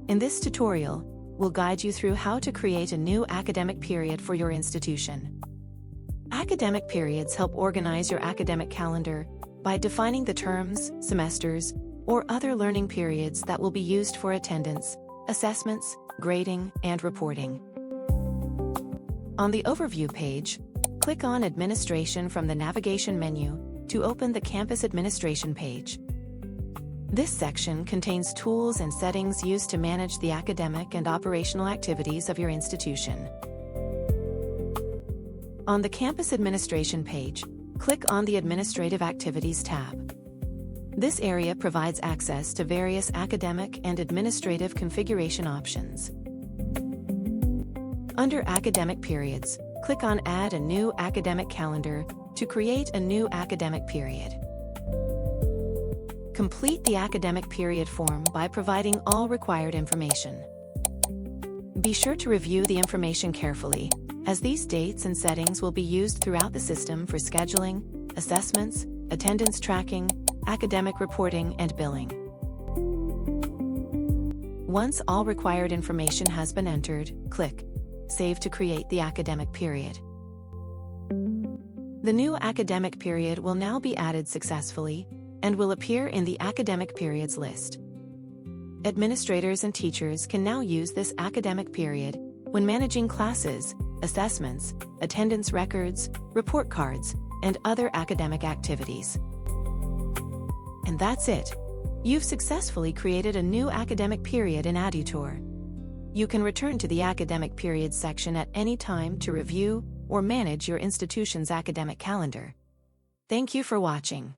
In this tutorial, we'll guide you through how to create a new academic period for your institution. Academic periods help organize your academic calendar by defining the terms, semesters, or other learning periods that will be used for attendance, assessments, grading, and reporting. On the Overview page, click on Administration from the navigation menu to open the Campus Administration page. This section contains tools and settings used to manage the academic and operational activities of your institution. On the Campus Administration page, click on the Administrative Activities tab. This area provides access to various academic and administrative configuration options. Under Academic Periods, click on Add a new academic calendar to create a new academic period. Complete the academic period form by providing all required information. Be sure to review the information carefully, as these dates and settings will be used throughout the system for scheduling, assessments, attendance tracking, academic reporting, and billing. Once all required information has been entered, click Save to create the academic period. The new academic period will now be added successfully and will appear in the Academic Periods list. Administrators and teachers can now use this academic period when managing classes, assessments, attendance records, report cards, and other academic activities. And that's it. You've successfully created a new academic period in Adiutor. You can return to the Academic Periods section at any time to review or manage your institution's academic calendar. Thank you for watching.